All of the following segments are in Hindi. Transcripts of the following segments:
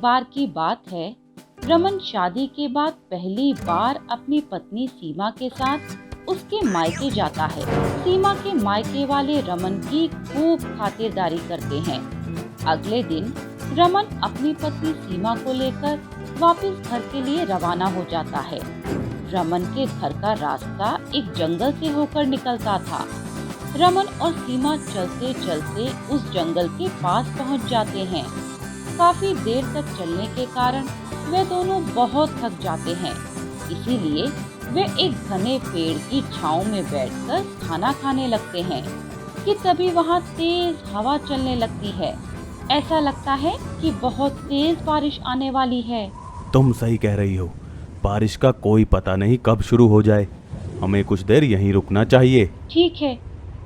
बार की बात है, रमन शादी के बाद पहली बार अपनी पत्नी सीमा के साथ उसके मायके जाता है। सीमा के मायके वाले रमन की खूब खातिरदारी करते हैं। अगले दिन रमन अपनी पत्नी सीमा को लेकर वापस घर के लिए रवाना हो जाता है। रमन के घर का रास्ता एक जंगल से होकर निकलता था। रमन और सीमा चलते चलते उस जंगल के पास पहुंच जाते हैं। काफी देर तक चलने के कारण वे दोनों बहुत थक जाते हैं, इसीलिए वे एक घने पेड़ की छांव में बैठकर खाना खाने लगते हैं कि तभी वहां तेज हवा चलने लगती है। ऐसा लगता है कि बहुत तेज बारिश आने वाली है। तुम सही कह रही हो, बारिश का कोई पता नहीं कब शुरू हो जाए। हमें कुछ देर यहीं रुकना चाहिए। ठीक है,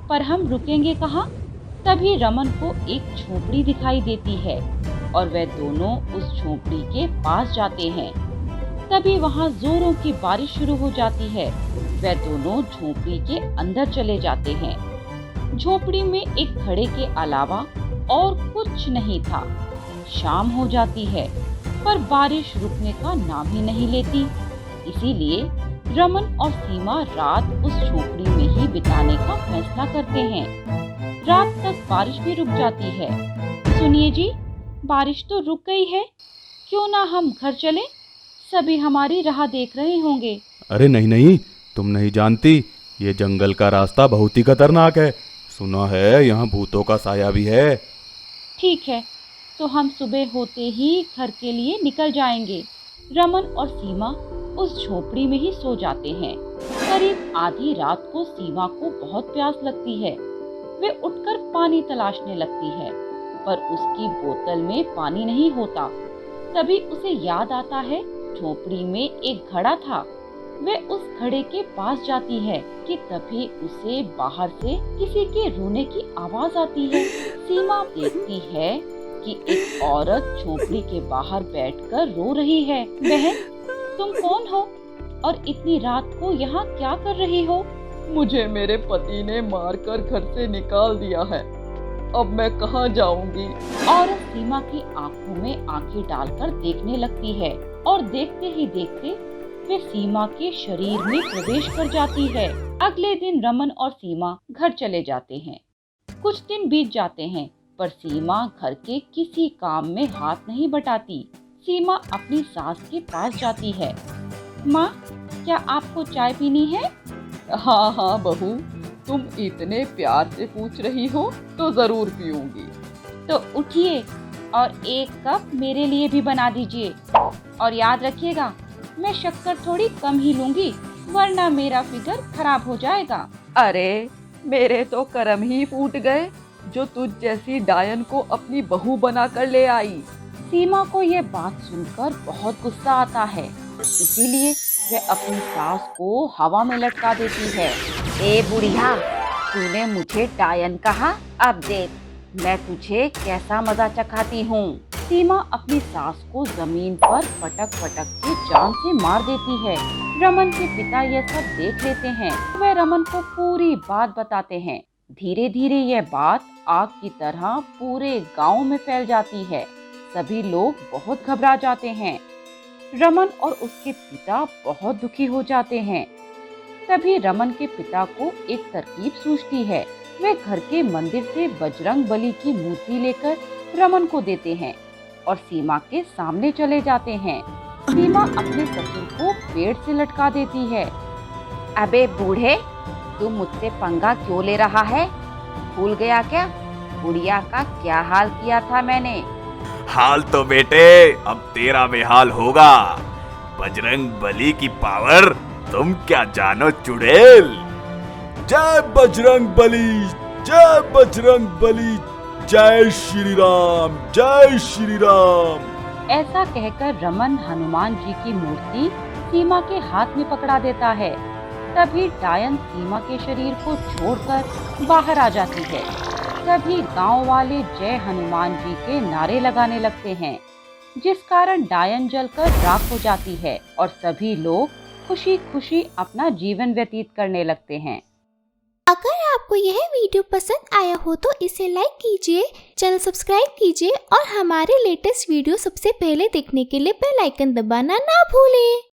पर हम रुकेंगे कहाँ? तभी रमन को एक झोपड़ी दिखाई देती है और वे दोनों उस झोपड़ी के पास जाते हैं। तभी वहाँ जोरों की बारिश शुरू हो जाती है। वे दोनों झोपड़ी के अंदर चले जाते हैं। झोपड़ी में एक घड़े के अलावा और कुछ नहीं था। शाम हो जाती है, पर बारिश रुकने का नाम ही नहीं लेती। इसीलिए रमन और सीमा रात उस झोपड़ी में ही बिताने का फैसला करते हैं। रात तक बारिश भी रुक जाती है। सुनिए जी, बारिश तो रुक गई है, क्यों ना हम घर चलें? सभी हमारी राह देख रहे होंगे। अरे नहीं नहीं, तुम नहीं जानती, ये जंगल का रास्ता बहुत ही खतरनाक है। सुना है यहाँ भूतों का साया भी है। ठीक है, तो हम सुबह होते ही घर के लिए निकल जाएंगे। रमन और सीमा उस झोपड़ी में ही सो जाते हैं। करीब आधी रात को सीमा को बहुत प्यास लगती है। वे उठकर पानी तलाशने लगती है, पर उसकी बोतल में पानी नहीं होता। तभी उसे याद आता है झोपड़ी में एक घड़ा था। वे उस घड़े के पास जाती है कि तभी उसे बाहर से किसी के रोने की आवाज आती है। सीमा देखती है कि एक औरत झोपड़ी के बाहर बैठकर रो रही है। बहन, तुम कौन हो और इतनी रात को यहाँ क्या कर रही हो? मुझे मेरे पति ने मारकर घर से निकाल दिया है, अब मैं कहाँ जाऊंगी? औरत सीमा की आंखों में आंखें डालकर देखने लगती है और देखते ही देखते वे सीमा के शरीर में प्रवेश कर जाती है। अगले दिन रमन और सीमा घर चले जाते हैं। कुछ दिन बीत जाते हैं, पर सीमा घर के किसी काम में हाथ नहीं बटाती। सीमा अपनी सास के पास जाती है। माँ, क्या आपको चाय पीनी है? हाँ हाँ बहू, तुम इतने प्यार से पूछ रही हो तो जरूर पीऊंगी। तो उठिए और एक कप मेरे लिए भी बना दीजिए। और याद रखिएगा, मैं शक्कर थोड़ी कम ही लूंगी, वरना मेरा फिगर खराब हो जाएगा। अरे, मेरे तो करम ही फूट गए जो तुझ जैसी डायन को अपनी बहू बना कर ले आई। सीमा को यह बात सुनकर बहुत गुस्सा आता है, इसीलिए वह अपनी सास को हवा में लटका देती है। ए बुढ़िया, तूने मुझे डायन कहा, अब देख मैं तुझे कैसा मजा चखाती हूँ। सीमा अपनी सास को जमीन पर पटक पटक के जान से मार देती है। रमन के पिता यह सब देख लेते हैं। वे रमन को पूरी बात बताते हैं। धीरे धीरे यह बात आग की तरह पूरे गांव में फैल जाती है। सभी लोग बहुत घबरा जाते हैं। रमन और उसके पिता बहुत दुखी हो जाते हैं। तभी रमन के पिता को एक तरकीब सूझती है। वे घर के मंदिर से बजरंग बली की मूर्ति लेकर रमन को देते हैं और सीमा के सामने चले जाते हैं। सीमा अपने ससुर को पेड़ से लटका देती है। अबे बूढ़े, तू मुझसे पंगा क्यों ले रहा है? भूल गया क्या बुढ़िया का क्या हाल किया था मैंने? हाल तो बेटे अब तेरा बेहाल होगा। बजरंग बली की पावर तुम क्या जानो चुड़ैल। जय बजरंग बली, जय बजरंग बली, जय श्री राम, जय श्री राम। ऐसा कहकर रमन हनुमान जी की मूर्ति सीमा के हाथ में पकड़ा देता है। तभी डायन सीमा के शरीर को छोड़कर बाहर आ जाती है। तभी गांव वाले जय हनुमान जी के नारे लगाने लगते हैं, जिस कारण डायन जलकर राख हो जाती है और सभी लोग खुशी खुशी अपना जीवन व्यतीत करने लगते हैं। अगर आपको यह वीडियो पसंद आया हो तो इसे लाइक कीजिए, चैनल सब्सक्राइब कीजिए और हमारे लेटेस्ट वीडियो सबसे पहले देखने के लिए बेल आइकन दबाना ना भूलें।